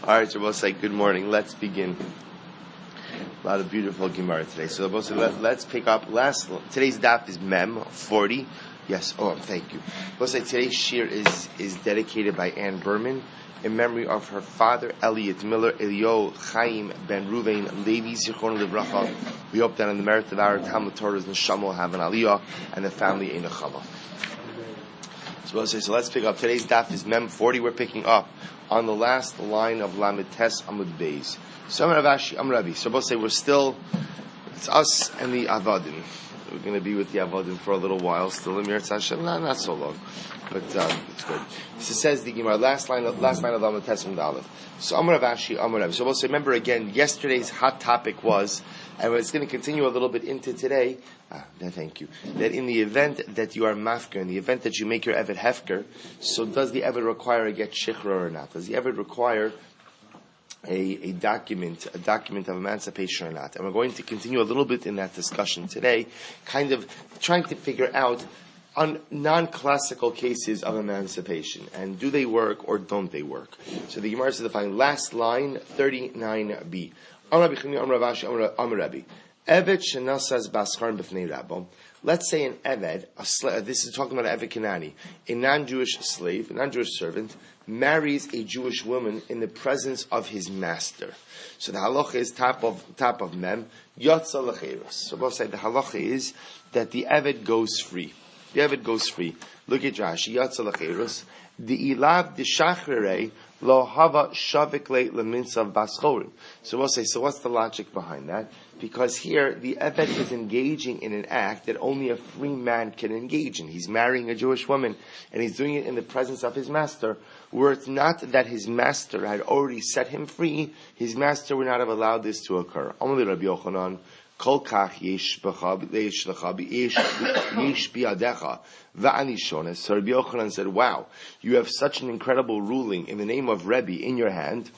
All right, so we'll say good morning. Let's begin. A lot of beautiful Gemara today. So we'll say, let's pick up. Today's daf is Mem 40. Yes. Oh, thank you. We'll say today's shir is dedicated by Ann Berman in memory of her father Elliot Miller, Elio Chaim Ben Ruvain Levi Zichron Livracha. We hope that on the merit of our Talmud Torah's neshama will have an aliyah and the family a nechama. So let's pick up. Today's daf is Mem 40. We're picking up on the last line of Lamed Tes Amud Beis. So I'm Ravashi, I'm Rabbi. So we'll say it's us and the Avadim. We're going to be with the Avadim for a little while. Still in Meretz Hashem, not so long, but it's good. So it says the Gemara, last line of Lamed Tes Amud Aleph. So I'm Ravashi, I'm Rabbi. So we'll say, remember again, yesterday's hot topic was, and it's going to continue a little bit into today. Thank you. That in the event that you are mafker, in the event that you make your eved hefker, so does the eved require a get shichra or not? Does the eved require a document of emancipation or not? And we're going to continue a little bit in that discussion today, kind of trying to figure out on non-classical cases of emancipation, and do they work or don't they work? So the Gemara says the following, last line, 39b. Let's say an Eved, this is talking about an Eved Kanani, a non-Jewish slave, a non-Jewish servant, marries a Jewish woman in the presence of his master. So the halacha is top of Mem, Yotza L'Cheirus. So both say the halacha is that the Eved goes free. The Eved goes free. Look at Rashi, Yotza L'Cheirus, the ilav de shachrei lo hava shavikle leminsav baschorim. So we'll say, so what's the logic behind that? Because here the Eved is engaging in an act that only a free man can engage in. He's marrying a Jewish woman, and he's doing it in the presence of his master. Were it not that his master had already set him free, his master would not have allowed this to occur. Amali Rabbi Yochanan, Kol kach yesh lecha yesh biadecha va'ani shones. So Rabbi Yochanan said, wow, you have such an incredible ruling in the name of Rebbe in your hand,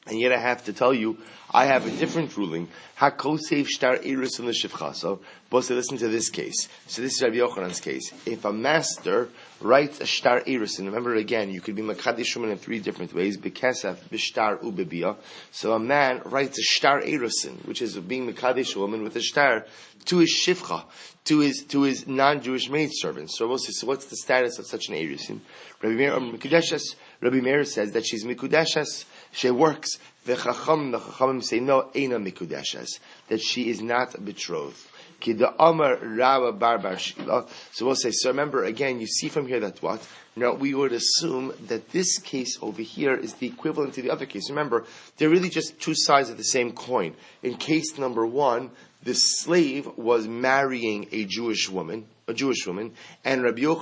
and yet I have to tell you, I have a different ruling. HaKosev shtar eris in the shivchaso. But listen to this case. So this is Rabbi Yochanan's case. If a master writes a shtar eris, and remember again, you could be makadesh woman in three different ways: bekesef, b'shtar, ubebiyah. So a man writes a shtar erisin, which is being makadesh woman with a shtar to his shivcha, to his non-Jewish maidservant. So we'll see. So what's the status of such an erisin? Rabbi Meir says that she's mikudeshes. She works. The Chachamim say no, eina mikudeshes, that she is not betrothed. Ki the Amar Rava Bar Shila. So we'll say. So remember again, you see from here that what? Now we would assume that this case over here is the equivalent to the other case. Remember, they're really just two sides of the same coin. In case number one, the slave was marrying a Jewish woman, and Rabbi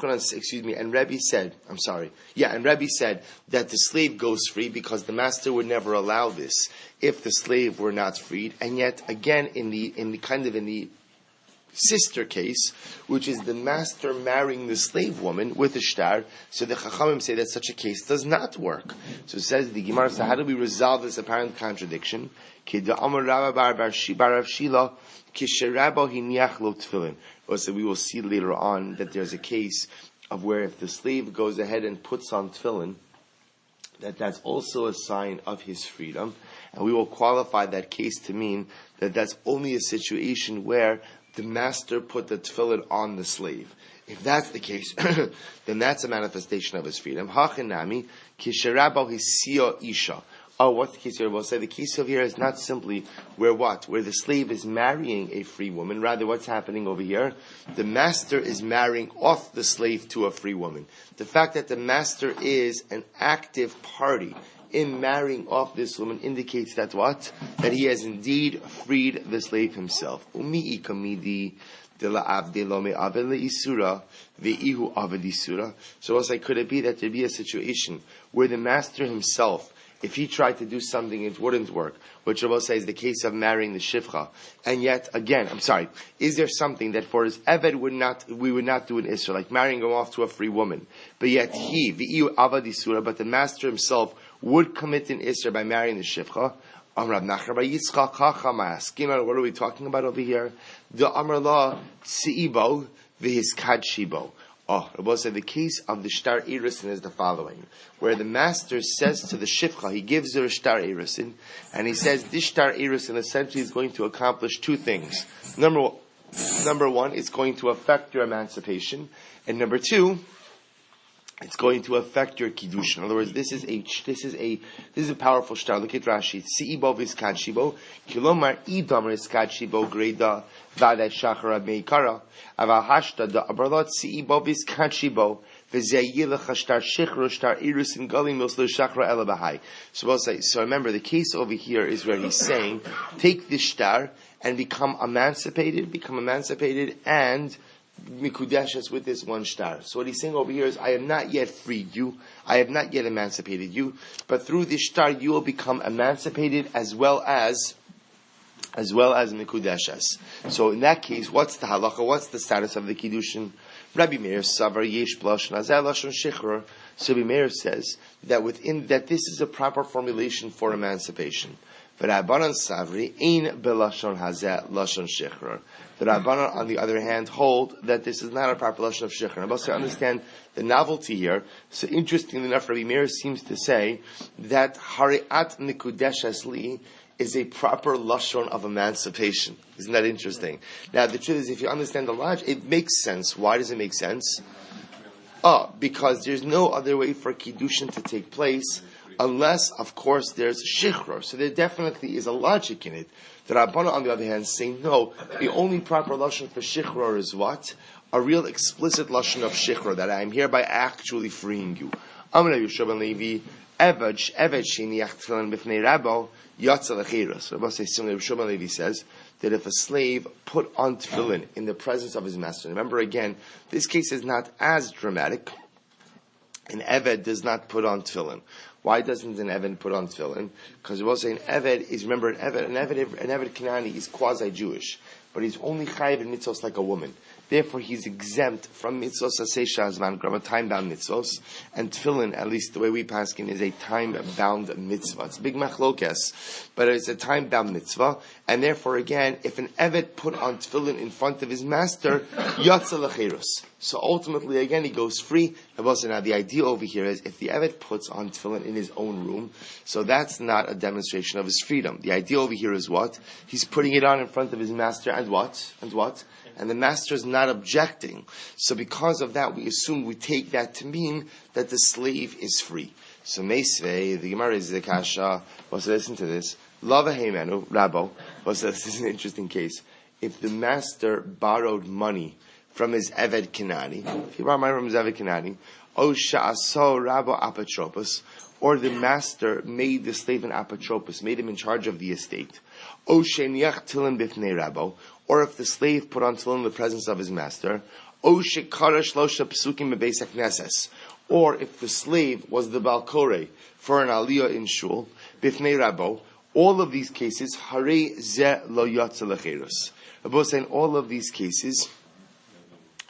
said that the slave goes free because the master would never allow this if the slave were not freed. And yet, again, in the sister case, which is the master marrying the slave woman with a shtar, so the Chachamim say that such a case does not work. So it says the Gemara, so how do we resolve this apparent contradiction? So we will see later on that there's a case of where if the slave goes ahead and puts on tefillin, that's also a sign of his freedom, and we will qualify that case to mean that that's only a situation where the master put the tefillin on the slave. If that's the case, then that's a manifestation of his freedom. Hachinami kisherabo hisio isha. Oh, what's the case here? We'll say the case over here is not simply where the slave is marrying a free woman. Rather, what's happening over here? The master is marrying off the slave to a free woman. The fact that the master is an active party in marrying off this woman indicates that what? That he has indeed freed the slave himself. So also could it be that there'd be a situation where the master himself, if he tried to do something, it wouldn't work, which Rabbi says is the case of marrying the shivcha. And yet, again, is there something that for his Eved we would not do in Israel, like marrying him off to a free woman, but yet but the master himself would commit an Isra by marrying the shivcha? What are we talking about over here? The Amar La Tsi'ibo v'hiskad shibo. Rabbi said the case of the shtar erisin is the following, where the master says to the shifcha, he gives her a shtar erisin, and he says this shtar erisin essentially is going to accomplish two things. Number one, it's going to affect your emancipation, and number two, it's going to affect your kiddush. In other words, this is a powerful shtar. Look at Rashi. Si'ibo v'skadshibo, kilomar idamar iskadshibo greda v'adai shachar meikara, aval hashta da abarlot si'ibo v'skadshibo v'zeyilach shtar shichro shtar irus in galim moslo shachra elabahai. So remember, the case over here is where he's saying, take this shtar and become emancipated, and mikudeshes with this one shtar. So what he's saying over here is, I have not yet freed you, I have not yet emancipated you, but through this shtar you will become emancipated as well as mikudeshes. So in that case, what's the halacha? What's the status of the kiddushin? Rabbi Meir savar yesh b'lashon hazeh lashon shichror. So Rabbi Meir says that this is a proper formulation for emancipation. The Rabbanan savri ein belashon hazeh lashon shichror. The Rabbanan, on the other hand, hold that this is not a proper lashon of shichror. I'm also understand the novelty here. So interestingly enough, Rabbi Meir seems to say that hariat nikudeshes li is a proper lashon of emancipation. Isn't that interesting? Now, the truth is, if you understand the logic, it makes sense. Why does it make sense? Because there's no other way for kiddushin to take place unless, of course, there's shichror. So there definitely is a logic in it. The Rabbana, on the other hand, say no. The only proper lashon for shichror is what? A real explicit lashon of shichror, that I am hereby actually freeing you. Amar Yeshua ben Levi, Eved sheniach tefillin b'fnei Rabbo yatsa lechiros. Rabbi Yeshua ben Levi says that if a slave put on tefillin in the presence of his master, remember again, this case is not as dramatic. An Eved does not put on tefillin. Why doesn't an Eved put on tefillin? Because we're saying Eved is, remember, an Eved Kanani is quasi-Jewish, but he's only chayiv in mitzvos like a woman. Therefore, he's exempt from mitzvos aseh shazman grama, time-bound mitzvos, and tefillin, at least the way we paskin, is a time-bound mitzvah. It's a big machlokes, but it's a time-bound mitzvah, and therefore, again, if an Eved put on tefillin in front of his master, yatsa lecherus. So ultimately, again, he goes free. Now, the idea over here is, if the Eved puts on tefillin in his own room, so that's not a demonstration of his freedom. The idea over here is what? He's putting it on in front of his master, and what? And the master is not objecting. So because of that, we take that to mean that the slave is free. So Meisvei, the Gemara is the Kasha, listen to this. Lava Heimenu, Rabbo, this is an interesting case. If the master borrowed money from his Eved Kanani, if he borrowed money from his Eved Kanani, O Sha'aso Rabbo Apotropos, or the master made the slave an apotropos, made him in charge of the estate. O Sheniach Tilin Bifnei Rabbo, or if the slave put on tefillin in the presence of his master, O Shekara Shlosha Psukim Bebeis HaKnesses, or if the slave was the Balkore for an aliyah in shul, Bifnei Rabbo, all of these cases, Hare Ze Lo Yatsa Lecherus. Rabbi saying all of these cases,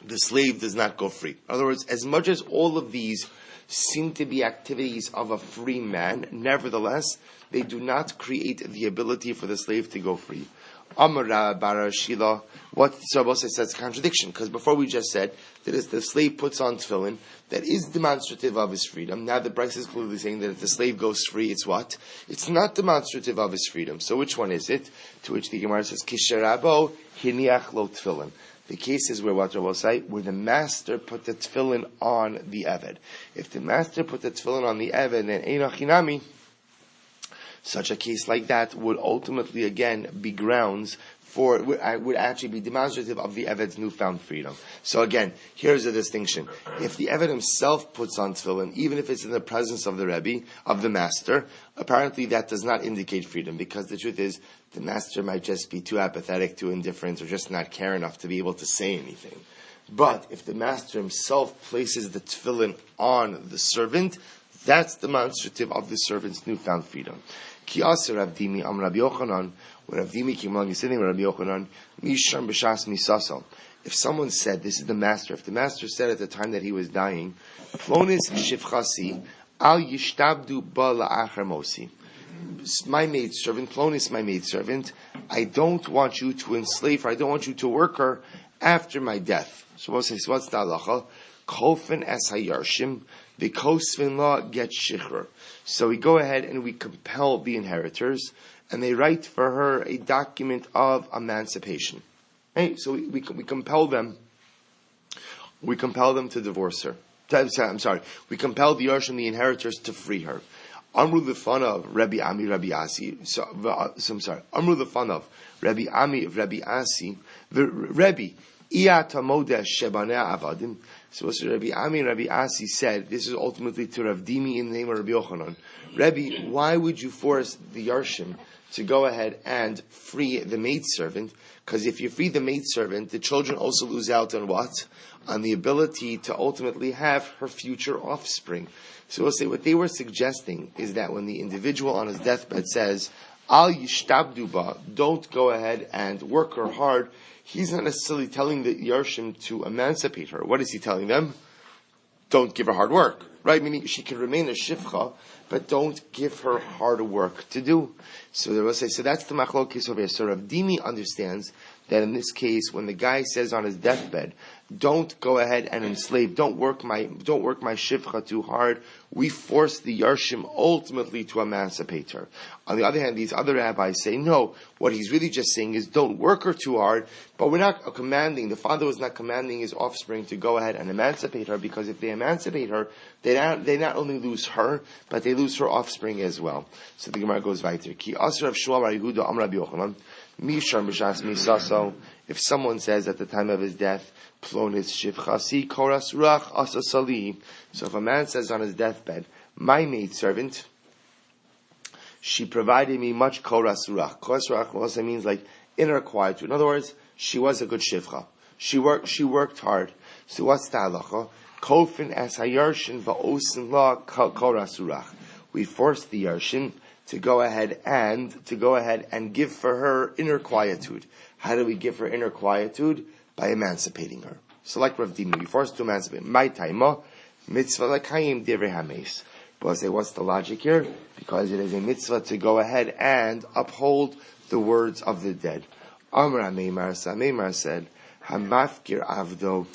the slave does not go free. In other words, as much as all of these seem to be activities of a free man, nevertheless, they do not create the ability for the slave to go free. Amara Bara Shila, what Rabbi says that's a contradiction, because before we just said that if the slave puts on tefillin, that is demonstrative of his freedom. Now the Bryce is clearly saying that if the slave goes free, it's what? It's not demonstrative of his freedom. So which one is it? To which the Gemara says, Kisharabo hiniach lo tefillin. The case is where what Rabbi say, where the master put the tefillin on the Eved. If the master put the tefillin on the Eved, then Eino Chinami, such a case like that would ultimately again be grounds for, would actually be demonstrative of the Eved's newfound freedom. So again, here's a distinction. If the Eved himself puts on tefillin, even if it's in the presence of the Rebbe, of the master, apparently that does not indicate freedom, because the truth is, the master might just be too apathetic, too indifferent, or just not care enough to be able to say anything. But if the master himself places the tefillin on the servant, that's demonstrative of the servant's newfound freedom. Ki aser Rav Dimi am Rabbi Yochanan, when Rav Dimi came along, he's sitting with Rabbi Yochanan, Mishram b'shas misasal. If someone said, this is the master, if the master said at the time that he was dying, Flonis shivchasi, al yishtabdu ba la'achar mosi. My maidservant, Flonis, my maidservant, I don't want you to enslave her, I don't want you to work her after my death. So what's the halacha? Kolfen es hayarshim, the kosvin law gets shikhr. So we go ahead and we compel the inheritors, and they write for her a document of emancipation. Hey, so we compel them. We compel them to divorce her. I'm sorry. We compel the Yarshim, the inheritors, to free her. Amru the fun of Rabbi Ami, Rabbi Asi. I'm sorry. Amru the fun of Rabbi Ami, Rabbi Asi. Rabbi Iyatamodeh Shebaneh Avadim. So Rabbi Ami and Rabbi Asi said, this is ultimately to Rav Dimi in the name of Rabbi Yochanan. Rabbi, why would you force the Yarshim to go ahead and free the maidservant? Because if you free the maidservant, the children also lose out on what? On the ability to ultimately have her future offspring. So we'll say what they were suggesting is that when the individual on his deathbed says, Al yishtabdu ba, don't go ahead and work her hard, he's not necessarily telling the Yarshim to emancipate her. What is he telling them? Don't give her hard work, right? Meaning she can remain a shifcha, but don't give her hard work to do. So they will say, so that's the machlokes over here. So Rav Dimi understands that in this case, when the guy says on his deathbed, don't go ahead and enslave, don't work my shifcha too hard, we force the Yarshim ultimately to emancipate her. On the other hand, these other rabbis say, no, what he's really just saying is don't work her too hard, but we're not commanding, the father was not commanding his offspring to go ahead and emancipate her, because if they emancipate her, they not only lose her, but they lose her offspring as well. So the Gemara goes weiter. Ki asr of Shmuel bar Yehuda Amar Rabbi Yochanan, Mishar Mishas Misaso, if someone says at the time of his death, Plonis Shivchasi Koras Ruach Asa Sali. So if a man says on his deathbed, my maidservant, she provided me much Koras Ruach. Koras Ruach also means like inner quietude. In other words, she was a good shivcha. She worked hard. So what's the halacha? Kofin as hayarshin va'osin la Koras Ruach. We forced the Yarshin to go ahead and give for her inner quietude. How do we give her inner quietude? By emancipating her. So like Rav Dimi, we forced to emancipate. My taima, mitzvah lakayim divrei hameis. But I say, what's the logic here? Because it is a mitzvah to go ahead and uphold the words of the dead. Amar Meimar said, Hamafkir avdo,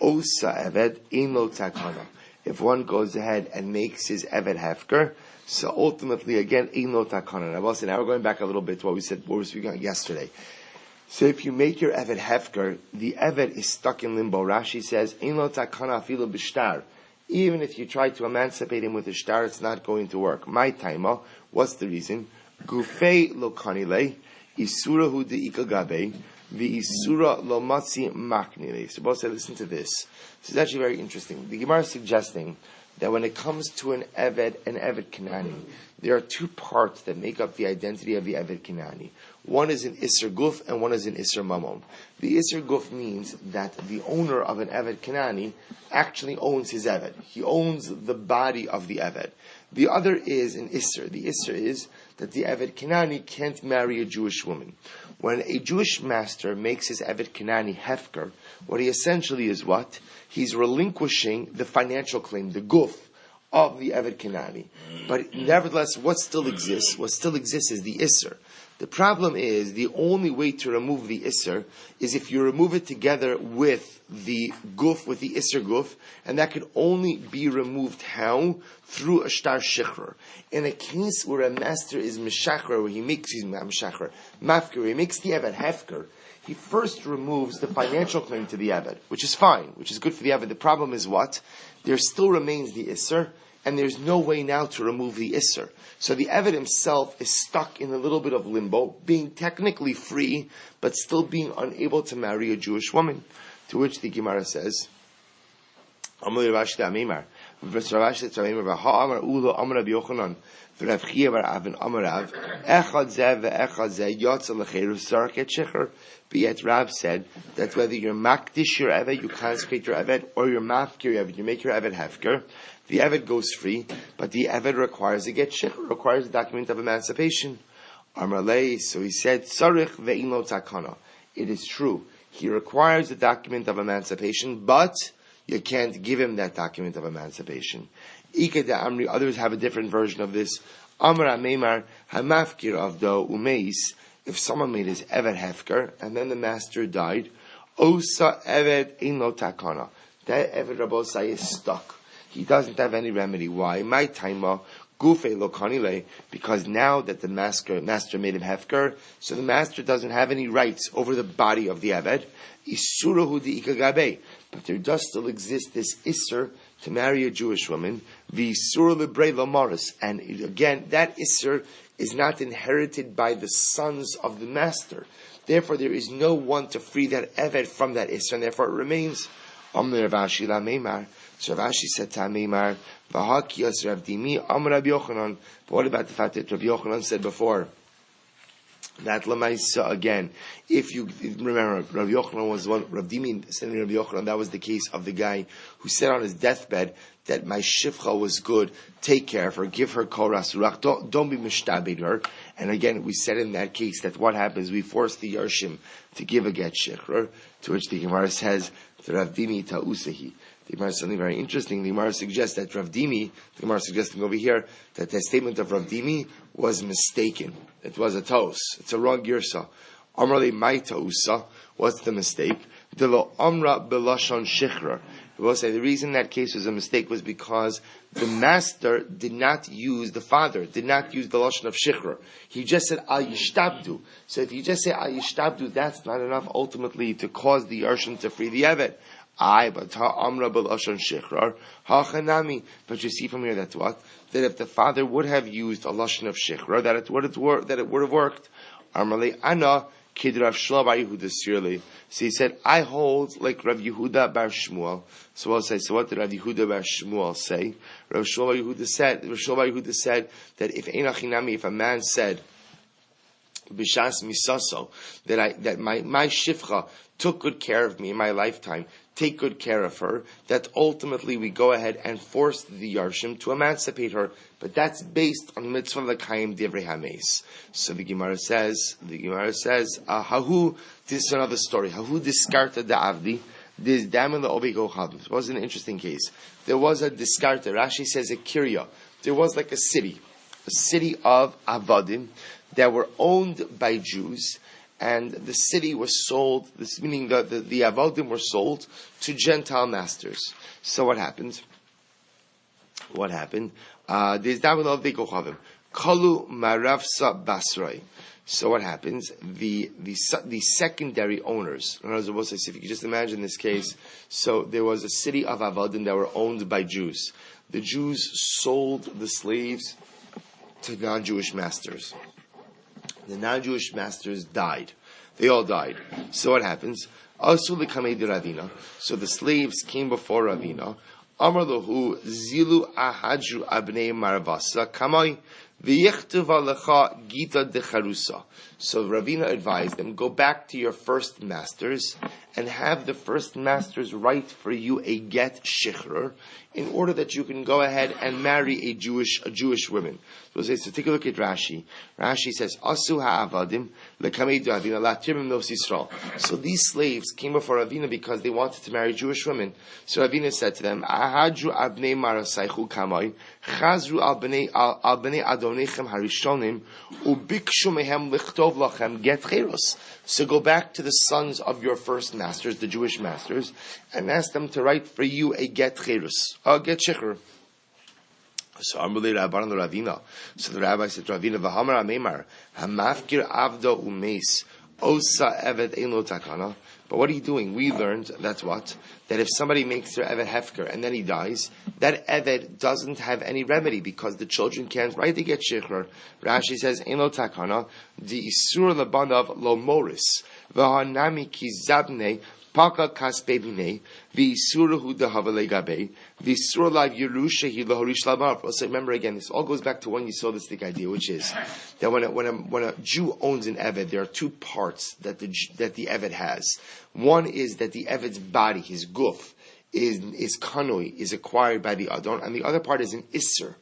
osa eved, ein lo takana. If one goes ahead and makes his eved hefker, so ultimately again, ein lo takana. Now we're going back a little bit to what we were speaking about yesterday. So if you make your eved hefker, the eved is stuck in limbo. Rashi says, ein lo takana afilu b'shtar. Even if you try to emancipate him with a shtar, it's not going to work. My taima, what's the reason? Gufei lo kanile, isurahu de'ika gabe, v'isura lo matzi maknile. So both say, listen to this. This is actually very interesting. The Gemara is suggesting that when it comes to an Eved Kanani, there are two parts that make up the identity of the Eved Kanani. One is an Isser Guf and one is an Isser Mamon. The Isser Guf means that the owner of an Eved Kanani actually owns his Eved. He owns the body of the Eved. The other is an Isser. The Isser is that the Eved Kanani can't marry a Jewish woman. When a Jewish master makes his Eved Kanani hefker, what he essentially is what? He's relinquishing the financial claim, the guf, of the Eved Kanani. But nevertheless, what still exists? What still exists is the Isser. The problem is, the only way to remove the Isser is if you remove it together with the guf, with the Isser guf, and that could only be removed how? Through a shtar shikhr. In a case where a master is mishachrer, where he makes, mafker, he makes the Eved hefker, he first removes the financial claim to the Eved, which is fine, which is good for the Eved. The problem is what? There still remains the Isser, and there's no way now to remove the Isser. So the Eved himself is stuck in a little bit of limbo, being technically free, but still being unable to marry a Jewish woman. To which the Gemara says, But yet Rav said that whether you're makdish your Eved, you consecrate your Eved, or you're mafkir your Eved, you make your Eved hefker, the Eved goes free, but the Eved requires a get shikhr, requires a document of emancipation. Amarlei, so he said, Sarich ve'in lo takana. It is true, he requires a document of emancipation, but you can't give him that document of emancipation. Ike de Amri, others have a different version of this. Amar Meimar, hamafkir avdo umeis, if someone made his Eved hefker, and then the master died, Osa Eved Ino Takana. That Eved Rabbosai is stuck. He doesn't have any remedy. Why? My taima gufe lo kanile, because now that the master made him hefker, so the master doesn't have any rights over the body of the Eved. Isurahu di ikagabe. But there does still exist this Isser to marry a Jewish woman. Visur lebrei lamaris. And again, that Isser is not inherited by the sons of the master. Therefore, there is no one to free that Eved from that Isser, and therefore it remains. Amr Ravashi la Meimar. So Ravashi said to Meimar, V'hakiyas Rav Dimi Amr Rabbi Yochanan. But what about the fact that Rabbi Yochanan said before that Lamaisa again? If you remember, Rabbi Yochanan was one. Rav Dimi said to Rabbi Yochanan, that was the case of the guy who said on his deathbed that my shifcha was good. Take care of her. Give her koras ruach. Don't be mishtabed her. And again, we said in that case that what happens, we force the Yarshim to give a get shechrer, to which the Gemara says, Rav Dimi ta'usahi. The Gemara is something very interesting. The Gemara suggests that Rav Dimi, the Gemara is suggesting over here, that the statement of Rav Dimi was mistaken. It was a taos. It's a wrong girsa. Amrali mai ta'usa. What's the mistake? De lo amra belashon shechrer. We will say the reason that case was a mistake was because the master did not use, the father did not use the lashon of shikhr. He just said al yishtabdu. So if you just say al yishtabdu, that's not enough ultimately to cause the Yarshim to free the Eved. But amra b'lashon shikhr hachanami. But you see from here that's what, that if the father would have used a lashon of shikhr, that it would have worked. Amrali ana kid Rav Shmuel bar Yehuda sirli. So he said, I hold like Rav Yehuda bar Shmuel. So I'll say, so what did Rav Yehuda bar Shmuel say? Rav Shmuel bar Yehuda said that if einachinami, if a man said, b'shas misaso, that my shifcha took good care of me in my lifetime, take good care of her, that ultimately we go ahead and force the Yarshim to emancipate her, but that's based on mitzvah l'kayim divrei hameis. So the Gemara says, hahu, this is another story, hahu diskarta da'avdi, this damin la'obego chavim. It was an interesting case. There was a diskarta, Rashi says a kirya. There was like a city of avadim that were owned by Jews, and the city was sold, this meaning the avodim were sold to Gentile masters. So what happened? There's daven of Kalu Maravsa Basrai. So what happens? The secondary owners, in other words, if you could just imagine this case, so there was a city of avodim that were owned by Jews. The Jews sold the slaves to non-Jewish masters. The non-Jewish masters died. They all died. So what happens? So the slaves came before Ravina. Amar lahu zilu ahadru abnei maravasa kamai v'yichtuva lecha gita decharusa. So Ravina advised them, go back to your first masters and have the first masters write for you a get shikhr in order that you can go ahead and marry a Jewish woman. So take a look at Rashi. Rashi says, Asu ha'avadim lekamei Ravina latirmim nos Yisrael. So these slaves came before Ravina because they wanted to marry Jewish women. So Ravina said to them, Ahadru abnei marasaychu kamai chazru al bnei adonichem harishonim ubikshu mehem lichtov lachem get cheros. So go back to the sons of your first masters, the Jewish masters, and ask them to write for you a get cheros, a get shikhr. So Amrulei Rabban Ravina. So the rabbi said to Ravina, V'hamar Ameimar, Hamafkir Avdo Umeis, Osa Eved Ein Lo Takana. But what are you doing? We learned, that's what? That if somebody makes their Eved Hefker and then he dies, that Eved doesn't have any remedy because the children can't write to get Shikhr. Rashi says, Ein Lo Takana, Di Isur Labanav Lo Moris, V'hanami Ki Zabne, Paka kaspe b'nei v'isuruhu dehavale gabe v'isur lav yerusha hi lahorish labar. So remember again, this all goes back to when you saw this big idea, which is that when a Jew owns an eved, there are two parts that the eved has. One is that the eved's body, his guf, is kanoi, is acquired by the adon, and the other part is an isser,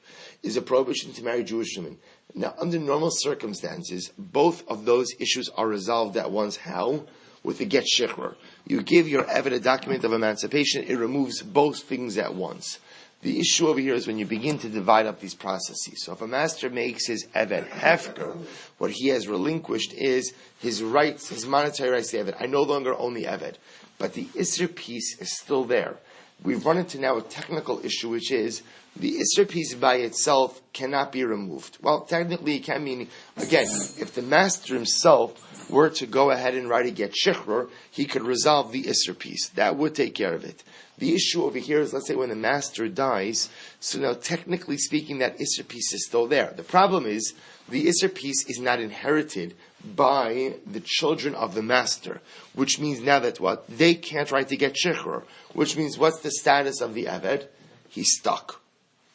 is a prohibition to marry Jewish women. Now, under normal circumstances, both of those issues are resolved at once. How? With the get shikhr. You give your eved a document of emancipation, it removes both things at once. The issue over here is when you begin to divide up these processes. So if a master makes his eved hefker, what he has relinquished is his rights, his monetary rights to the eved. I no longer own the eved. but the Isser piece is still there. We've run into now a technical issue, which is the Isser piece by itself cannot be removed. Well, technically it can mean, again, if the master himself were to go ahead and write a get shichrur, he could resolve the Isser piece. That would take care of it. The issue over here is, let's say when the master dies, so now technically speaking that Isser piece is still there. The problem is, the Isser piece is not inherited by the children of the master, which means now that what? They can't write to get shichrur, which means what's the status of the Eved? He's stuck.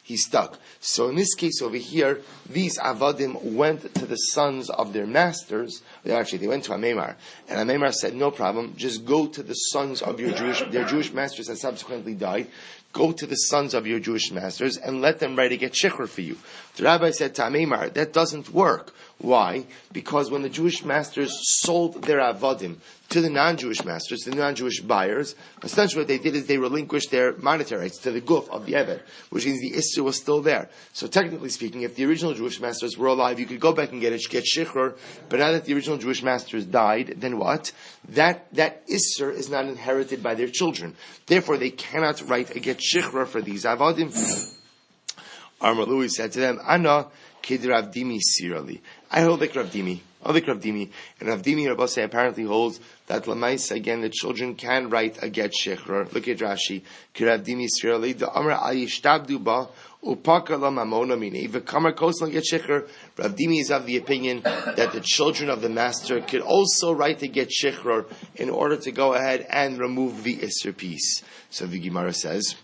He's stuck. So in this case over here, these Avadim went to the sons of their masters. Actually, they went to Amemar. And Amemar said, no problem, just go to the sons of their Jewish masters that subsequently died. Go to the sons of your Jewish masters and let them write a get shichrur for you. The rabbi said to Amemar, that doesn't work. Why? Because when the Jewish masters sold their Avadim to the non-Jewish masters, the non-Jewish buyers, essentially what they did is they relinquished their monetary rights to the guf of the Eved, which means the Isser was still there. So technically speaking, if the original Jewish masters were alive, you could go back and get shichrur, but now that the original Jewish masters died, then what? That Isser is not inherited by their children. Therefore, they cannot write a get shichrur for these Avadim. Amar Louis said to them, Ana kid Rav Dimi sirali. I hold like Rav Dimi. And Rav Dimi, Rabbi say, apparently holds that Lamais, again, the children can write a get shichrur. Look at Rashi. Ki Rav Dimi sirali. The Amar ayishtabdu ba upaka la mamona mine. V'kamar koslan get shichrur. Rav Dimi is of the opinion that the children of the master could also write a get shichrur in order to go ahead and remove the Isser piece. So the Gemara says,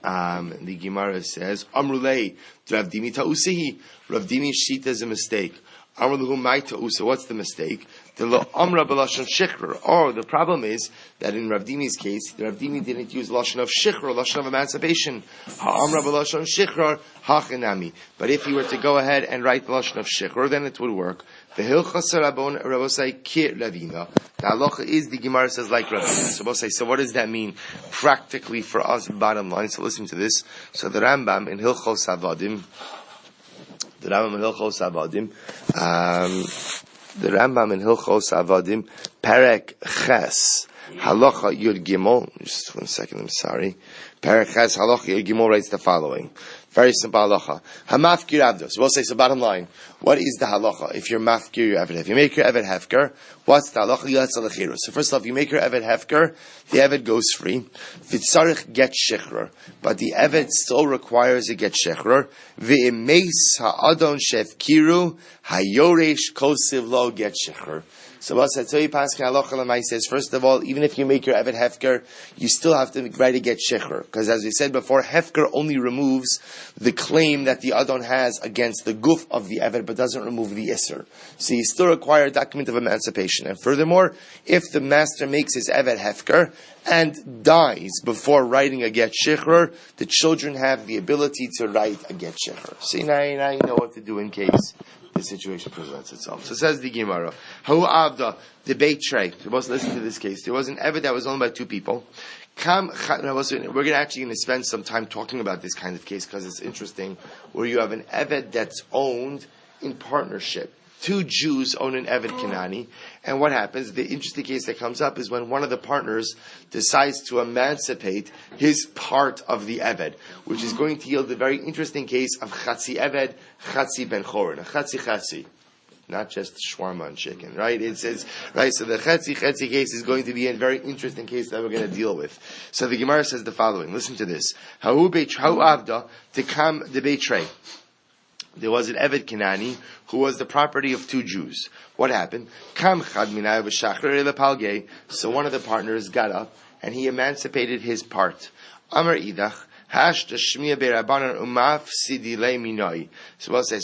Amrulei, Rav Dimi ta'usihi. Rav Dimi shita is a mistake. Amruluhu mai ta'usa. What's the mistake? The lo amra b'lashon shichrur. Or the problem is that in Rav Dimi's case, Rav Dimi didn't use lashon of shichrur, lashon of emancipation. Ha'amra b'lashon shichrur hachinami. But if he were to go ahead and write the lashon of shichrur, then it would work. The hilchas rabon rabosai ki ravina. The halacha is, the Gemara says, like Ravina. So what does that mean practically for us, bottom line? So listen to this. So the Rambam in Hilchos Havadim, Perek Ches, Halacha Yud Gimel. Just 1 second, I'm sorry. Perek Ches, Halacha Yud Gimel writes the following. Very simple halacha. Hamafkir avdos. We'll say, so bottom line, what is the halacha if you're mafkir your eved? If you make your eved hefker, what's the halacha? Yatzal. So first off, you make your eved hefker, the eved goes free. Vitzarich get shichrur, but the eved still requires a get shichrur. Ve'emeis ha'adon shefkiru hayoresh kosiv lo get shichrur. So Satzoi Paskin Halacha Lamai says, first of all, even if you make your Evet Hefker, you still have to write a get shichrur. Because as we said before, Hefker only removes the claim that the Adon has against the guf of the Evet, but doesn't remove the Isser. So you still require a document of emancipation. And furthermore, if the master makes his Evet Hefker and dies before writing a get shichrur, the children have the ability to write a get shichrur. See, now you know what to do in case the situation presents itself. So says the Gemara, Hu Avda, the Beit Trey. We're supposed to listen to this case. There was an Eved that was owned by two people. We're going to spend some time talking about this kind of case because it's interesting, where you have an Eved that's owned in partnership. Two Jews own an Eved Kenani, and what happens, the interesting case that comes up is when one of the partners decides to emancipate his part of the Eved, which is going to yield a very interesting case of Chatzi Eved, Chatzi Ben Chorin, a Chatzi. Not just shawarma and chicken, right? It's right. So the Chatzi case is going to be a very interesting case that we're going to deal with. So the Gemara says the following, listen to this. Ha'u avda tekam de Beitrei. There was an Eved Kenani who was the property of two Jews. What happened? So one of the partners got up and he emancipated his part. Amar idach. So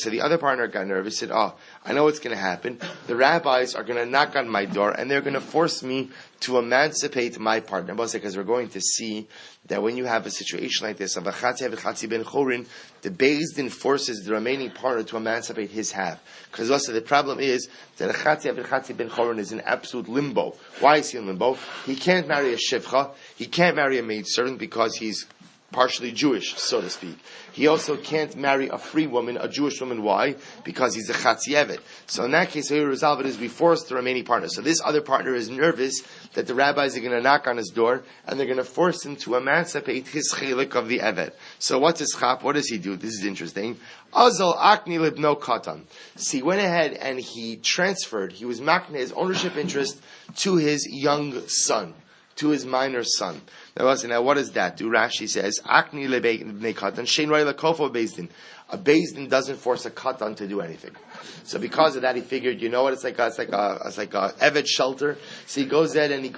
the other partner got nervous, said, I know what's going to happen. The rabbis are going to knock on my door and they're going to force me to emancipate my partner. Because we're going to see that when you have a situation like this, of a Chatzi Ben Chorin, the Beis Din forces the remaining partner to emancipate his half. Because also the problem is that a Chatzi Ben Chorin is in absolute limbo. Why is he in limbo? He can't marry a Shivcha, he can't marry a maidservant because he's partially Jewish, so to speak. He also can't marry a free woman, a Jewish woman. Why? Because he's a Chatzi Eved. So in that case, how you resolve it is we force the remaining partner. So this other partner is nervous that the rabbis are going to knock on his door and they're going to force him to emancipate his chilik of the Eved. So what's his chap? What does he do? This is interesting. Azal akni libno katan. So he went ahead and he transferred, he was makna his ownership interest to his young son, to his minor son. Now what does that do? Rashi says, Akni lebnei katan, shein roi lakofo bezdin. A bezdin doesn't force a katan to do anything. So because of that, he figured, you know what, it's like a Eved shelter. So he goes ahead and he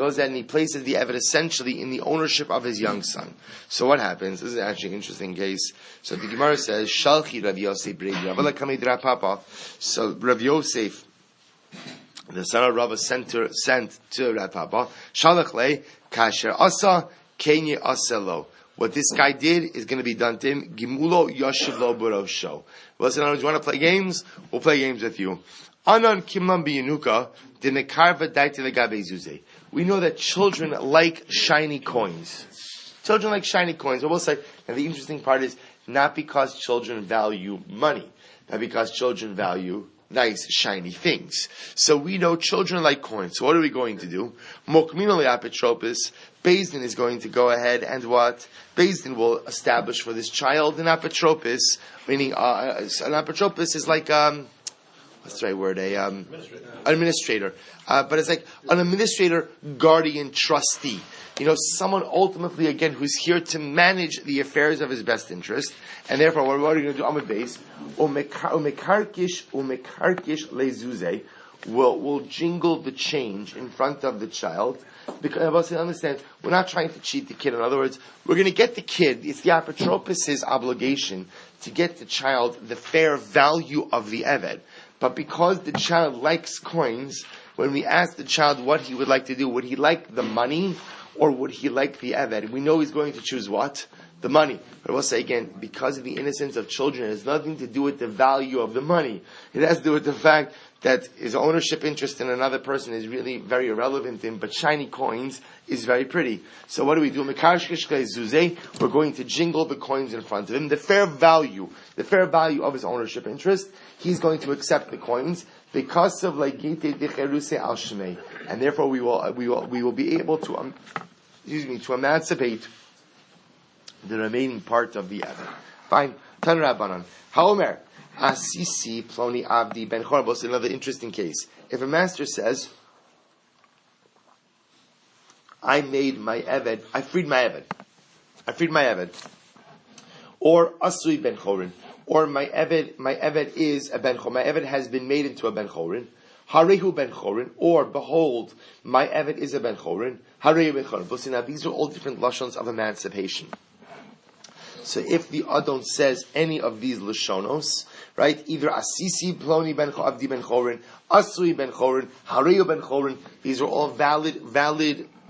places the Eved essentially in the ownership of his young son. So what happens? This is actually an interesting case. So the Gemara says, Shalchi Rav Yosef Bredi, Papa. So Rav Yosef, the son of Rava, sent to Rav Papa, Shalach le kasher asa kenye aselo. What this guy did is going to be done to him. Gimulo yoshiv lo borosho. Listen, you want to play games? We'll play games with you. Anan kimlam biyanuka dinekarva daiti legabe zuze. We know that children like shiny coins. Children like shiny coins. But we'll say, and the interesting part is not because children value money, but because children value nice, shiny things. So we know children like coins. So what are we going to do? Mokmino leapotropis. Bezdin is going to go ahead and what? Bezdin will establish for this child an apotropis, meaning an apotropis is like what's the right word? Administrator. But it's like an administrator, guardian, trustee. You know, someone ultimately, again, who's here to manage the affairs of his best interest. And therefore, what are we going to do? Amud Beis, umekarkish lezuze, will jingle the change in front of the child. Because understand, we're not trying to cheat the kid. In other words, we're going to get the kid. It's the apotropis' obligation to get the child the fair value of the Eved. But because the child likes coins, when we ask the child what he would like to do, would he like the money or would he like the Eved? We know he's going to choose what? The money. But I will say again, because of the innocence of children, it has nothing to do with the value of the money. It has to do with the fact that his ownership interest in another person is really very irrelevant to him, but shiny coins is very pretty. So what do we do? We're going to jingle the coins in front of him. The fair value of his ownership interest, he's going to accept the coins because of al shmei, and therefore we will be able to emancipate the remaining part of the Eved. Fine. Tan Rabbanan. Haomer. Asisi ploni avdi ben chorbos. Another interesting case. If a master says, I freed my Eved, or asui ben chorin, or my Eved is a ben chorin, my Eved has been made into a ben chorin, harehu ben chorin, or behold, my Eved is a ben chorin, harehu ben chorin. Now these are all different lashons of emancipation. So if the Adon says any of these lashonos, right, either Asisi Ploni ben Abdi ben Chorin, Asui ben Chorin, Hareyu ben Chorin, these are all valid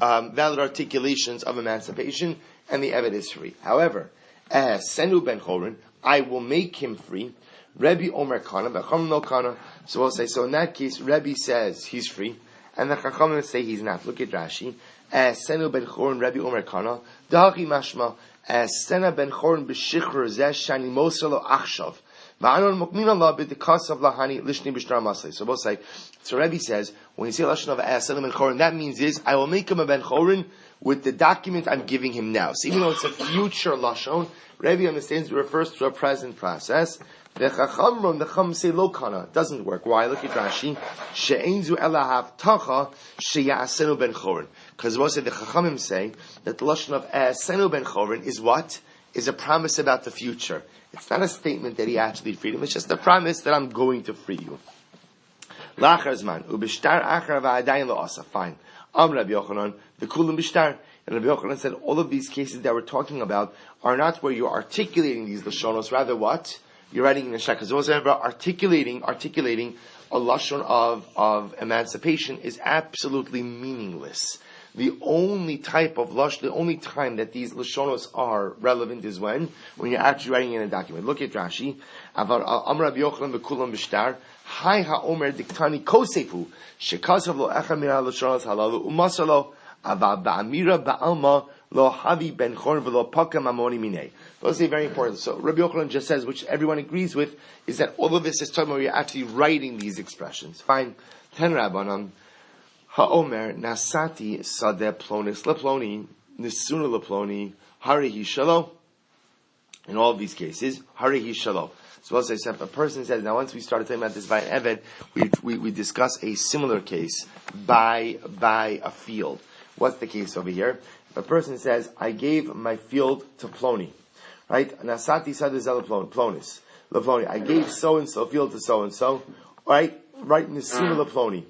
articulations of emancipation, and the Eved is free. However, Senu ben Chorin, I will make him free. Rebbe Omer Kana, Becham no Kana. So we'll say, so in that case, Rebbe says he's free, and the Chachamim say he's not. Look at Rashi. Senu ben Chorin, Rebbe Omer Kana, Dahi Mashma. Sena ben Chorin b'shichr zeh shani moselo achshav va'anon mokmin Allah b'dekasav lahani lishni b'shtar masay. So both say. So Rebbe says when you say lashon of Sena ben Chorin, that means is I will make him a ben Chorin with the document I'm giving him now. So even though it's a future lashon, Rebbe understands it refers to a present process. The Chacham say lo kana, doesn't work. Why? Look at Rashi. She'enzu elahav tacha sheyasenu ben Chorin. Because the Chachamim say that the lashon of Senu ben Chorin is what? Is a promise about the future. It's not a statement that he actually freed him. It's just a promise that I'm going to free you. Lachar zman ubishtar achar va'adayin lo asa. Fine. Rabbi Yochanan the kulam bishtar. And Rabbi Yochanan said all of these cases that we're talking about are not where you're articulating these lashonos. Rather, what you're writing in the shak. Because remember, articulating a lashon of emancipation is absolutely meaningless. The only type of lush, the only time that these lashonos are relevant is when you're actually writing in a document. Look at Rashi. Avar Amar Rabbi Yochanan b'kulam b'shtar. Hai ha'omer diktani kosefu shekasav lo echa min ha'lashonos halalu umasalo avar ba'amira ba'alma lo havi ben chorn v'lo paka mamoni minei. Those are very important. So Rabbi Yochanan just says, which everyone agrees with, is that all of this is talking about you're actually writing these expressions. Fine. Ten Rabbanan. Ha'omer nasati sadeh plonis leploni nisuna leploni harihi shalo. In all of these cases, harihi shalo. So also, if a person says, now once we started talking about this by an eved, we discuss a similar case by a field. What's the case over here? If a person says, I gave my field to Ploni, right? Nasati sadeh plonis leploni. I gave so and so field to so and so, right? Right nisuna leploni.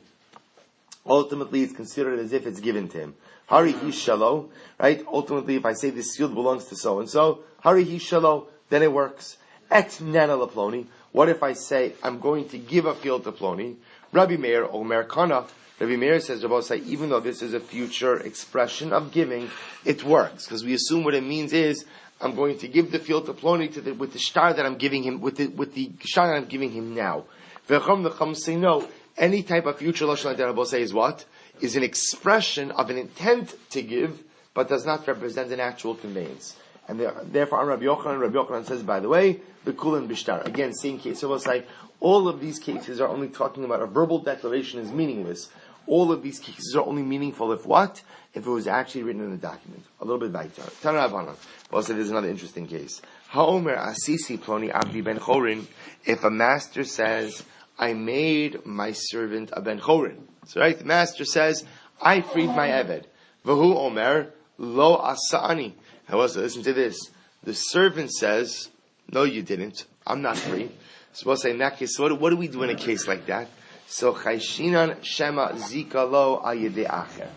Ultimately, it's considered as if it's given to him. Hari hi shalo, right? Ultimately, if I say this field belongs to so and so, hari hi shalo, then it works. Et nana leploni. What if I say I'm going to give a field to Ploni? Rabbi Meir Omer Kana. Rabbi Meir says, Rabbosai, even though this is a future expression of giving, it works because we assume what it means is I'm going to give the field to Ploni with the shtar that I'm giving him, with the shtar that I'm giving him now. V'cham say no. Any type of future lashon like that, Rabbosai, is what? Is an expression of an intent to give, but does not represent an actual conveyance. And therefore, on Rabbi Yochanan says, by the way, the kulin bishtar. Again, same case. So we'll say, all of these cases are only talking about a verbal declaration is meaningless. All of these cases are only meaningful if what? If it was actually written in the document. A little bit weiter. Tanarabanan. Also, there's another interesting case. Ha'omer asisi ploni abdi ben chorin. If a master says, I made my servant a ben chorin. So right, the master says, I freed my eved. Vahu omer lo asa'ani. However, listen to this. The servant says, no, you didn't. I'm not free. So we'll say in that case, so what do we do in a case like that? So chayshinan shema zika lo ayede acher.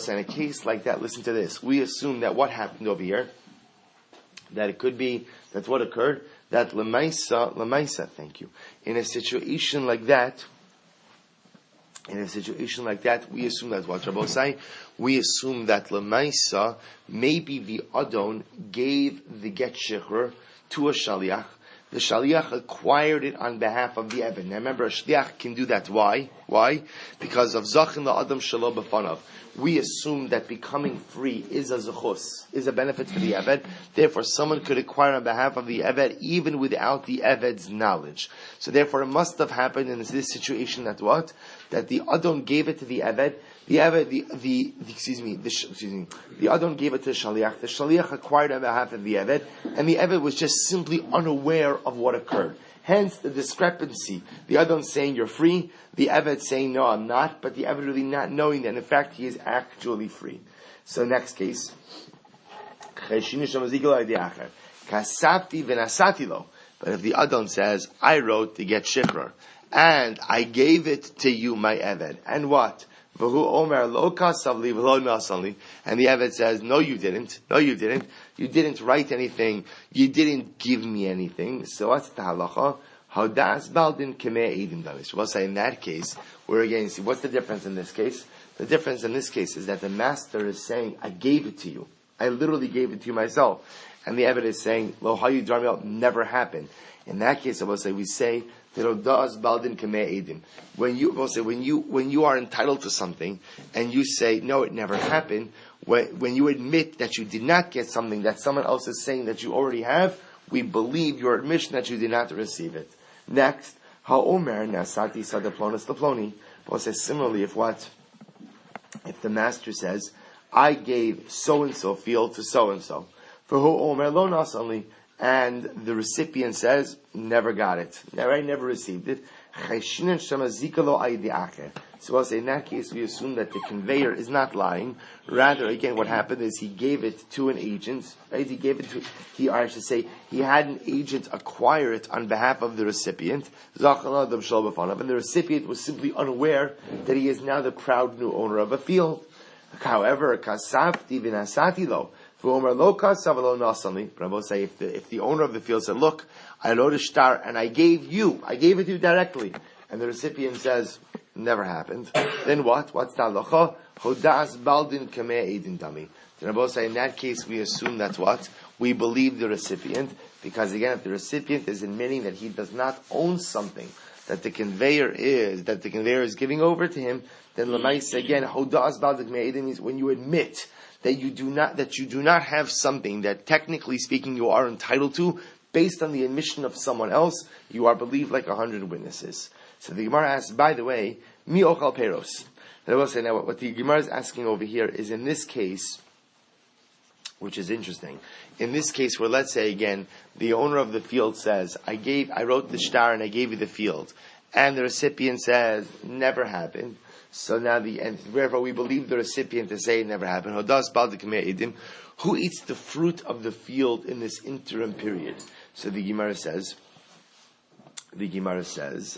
In a case like that, listen to this. We assume that what happened over here, that it could be, that what occurred, that lemaisa, thank you. In a situation like that, we assume that what Rabbi say, we assume that lemaisa, maybe the adon gave the get shechur to a shaliach. The shaliach acquired it on behalf of the eved. Now remember, a shaliach can do that. Why? Because of zachin la'adam shelo b'fanav. We assume that becoming free is a zechus, is a benefit for the eved. Therefore, someone could acquire on behalf of the eved even without the eved's knowledge. So therefore, it must have happened in this situation that what? That the adon gave it to the eved. The adon gave it to the shaliach. The shaliach acquired on behalf of the eved, and the eved was just simply unaware of what occurred. Hence the discrepancy. The adon saying you're free, the eved saying no, I'm not, but the eved really not knowing that in fact he is actually free. So next case. But if the adon says, I wrote to get shikrar, and I gave it to you, my eved, and what? And the eved says, no, you didn't. You didn't write anything. You didn't give me anything. So what's the halacha? We'll say in that case, we're again, see, what's the difference in this case? The difference in this case is that the master is saying, I gave it to you. I literally gave it to you myself. And the eved is saying, lo hayu dramil, never happened. In that case, we say, when you are entitled to something and you say no, it never happened, when you admit that you did not get something that someone else is saying that you already have, we believe your admission that you did not receive it. Next, ha'omer nasati sadaplonis leploni. Paul says similarly, if the master says, I gave so and so field to so and so, for ha'omer lo nasali, and the recipient says, never got it. I never received it. So I'll say in that case, we assume that the conveyor is not lying. Rather, again, what happened is he gave it to an agent. Right? He had an agent acquire it on behalf of the recipient. And the recipient was simply unaware that he is now the proud new owner of a field. However, but I will say, if the owner of the field said, look, I wrote a shtar and I gave it to you directly, and the recipient says, never happened, then what? What's the halacha? Hodas baldin kameh edin dami. Then I will say, in that case, we assume that's what? We believe the recipient, because again, if the recipient is admitting that he does not own something, that the conveyor is giving over to him, then lemaisa again, hodas baldin kameh edin means when you admit that you do not have something that technically speaking you are entitled to based on the admission of someone else, you are believed like 100 witnesses. So the Gemara asks, by the way, mi ochal peros. And I will say now, what the Gemara is asking over here is in this case, which is interesting. In this case, where let's say again, the owner of the field says, I wrote the shtar and I gave you the field, and the recipient says, never happened. So now wherever we believe the recipient to say it never happened. Who eats the fruit of the field in this interim period? So the Gemara says,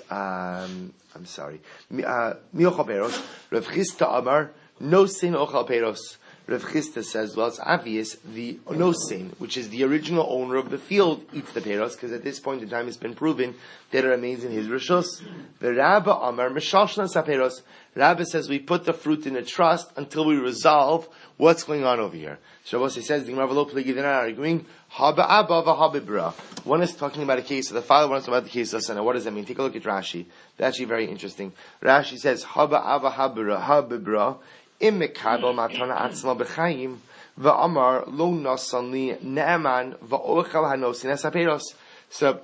I'm sorry. Rav Chisda Amar, no sin ochal peros. Rav Chisda says, well, it's obvious, the nosin, which is the original owner of the field, eats the peros, because at this point in time it's been proven that it remains in his rishus. The Rabba Amar, Meshalshlan Saperos. Rabba says we put the fruit in a trust until we resolve what's going on over here. So Rabbi says, the Gemara V'lo Plegi Dinan are agreeing, Haba Abba V'Haba Bra. One is talking about a case of the father, one is talking about the case of the son. Now, what does that mean? Take a look at Rashi. That's actually very interesting. Rashi says, Haba Abba Haba Bra. Im mekabel matana atzma b'chaim v'amar lo nasan li ne'eman v'ochal hanosin esaperos. So,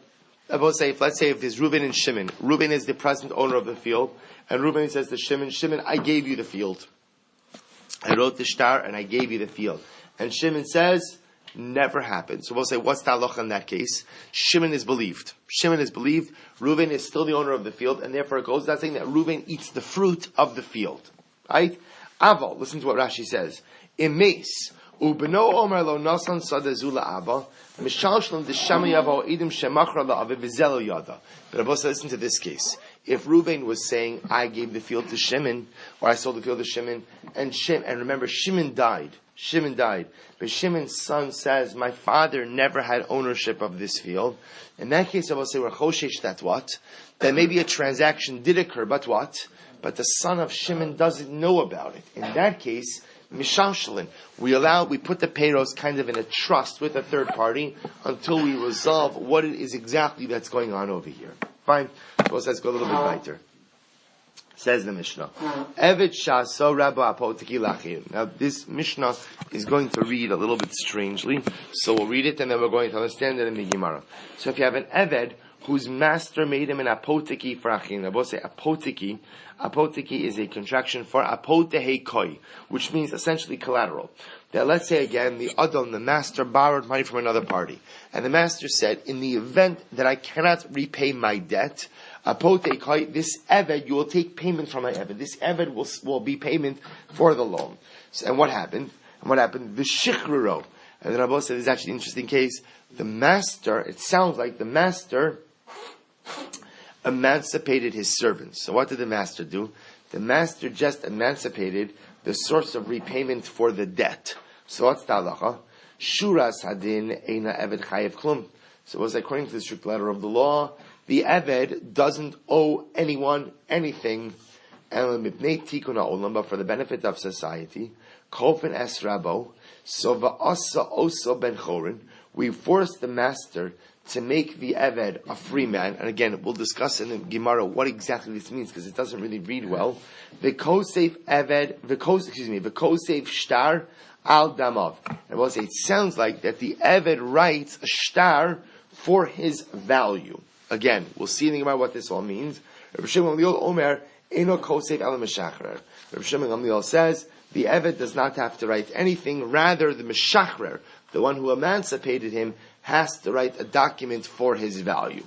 I will say, let's say if there's Reuben and Shimon. Reuben is the present owner of the field, and Reuben says to Shimon, I gave you the field. I wrote the shtar and I gave you the field. And Shimon says, never happened. So we'll say, what's the halacha in that case? Shimon is believed. Reuben is still the owner of the field, and therefore it goes without saying that Reuben eats the fruit of the field. Right? Aval, listen to what Rashi says. Imes, ubeno omer lo nasan sadazula ava, mishalshlam deshamayavo idim shemachra la'ave v'zelo yada. But Abba said, listen to this case. If Reuben was saying, I gave the field to Shimon, or I sold the field to Shimon, and remember, Shimon died. But Shimon's son says, my father never had ownership of this field. In that case, I will say, we're choshesh that what? That maybe a transaction did occur, but what? But the son of Shimon doesn't know about it. In that case, mishamshalin, we put the payros kind of in a trust with a third party until we resolve what it is exactly that's going on over here. Fine. So let's go a little bit lighter. Says the Mishnah. Evet shaso rabba apotiki lachim. Now this Mishnah is going to read a little bit strangely, so we'll read it and then we're going to understand it in the Gemara. So if you have an Eved whose master made him an apotiki for achim. I will say apotiki. Apotiki is a contraction for apotehe koi, which means essentially collateral. Now let's say again, the Adam, the master, borrowed money from another party. And the master said, in the event that I cannot repay my debt, apotehe koi, this Eved, you will take payment from my Eved. This Eved will be payment for the loan. So, and what happened? The shichruro. And then Rabbi said, this is actually an interesting case. The master, it sounds like the master emancipated his servants. So what did the master do? The master just emancipated the source of repayment for the debt. So what's the halacha? Shuras hadin eina eved chayev klum. So it was according to the strict letter of the law, the eved doesn't owe anyone anything, but for the benefit of society. Kofen es rabo. So va'asa oso ben chorin. We forced the master to make the Eved a free man. And again, we'll discuss in the Gemara what exactly this means, because it doesn't really read well. V'kosef shtar al damav. And we'll say, it sounds like that the Eved writes a shtar for his value. Again, we'll see in the Gemara what this all means. Rav Shimon Gamliel Omer, Eino kosef al meshachrer. Rav Shimon Gamliel says, the Eved does not have to write anything, rather the meshachrer, the one who emancipated him, has to write a document for his value.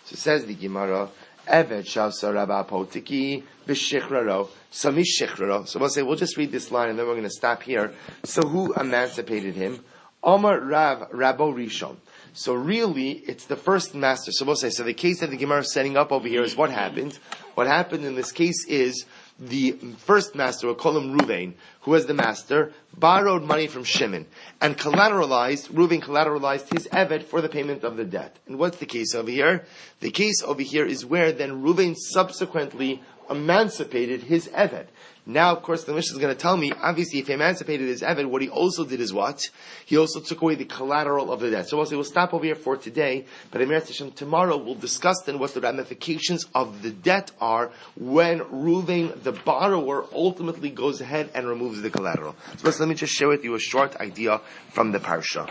So says the Gemara, Eved shasa rabba potiki v'shichraro, samish shichraro. So we'll say, we'll just read this line and then we're going to stop here. So who emancipated him? Omar Rav Rabo Rishon. So really, it's the first master. So we'll say, so the case that the Gemara is setting up over here is what happened. What happened in this case is the first master, we'll call him Ruvain, who was the master, borrowed money from Shimon and Ruvain collateralized his Eved for the payment of the debt. And what's the case over here? The case over here is where then Ruvain subsequently emancipated his Eved. Now, of course, the Mishnah is going to tell me, obviously, if he emancipated his Eved, what he also did is what? He also took away the collateral of the debt. So we'll stop over here for today, but in Hashem, tomorrow we'll discuss then what the ramifications of the debt are when Reuven, the borrower, ultimately goes ahead and removes the collateral. So let me just share with you a short idea from the Parsha.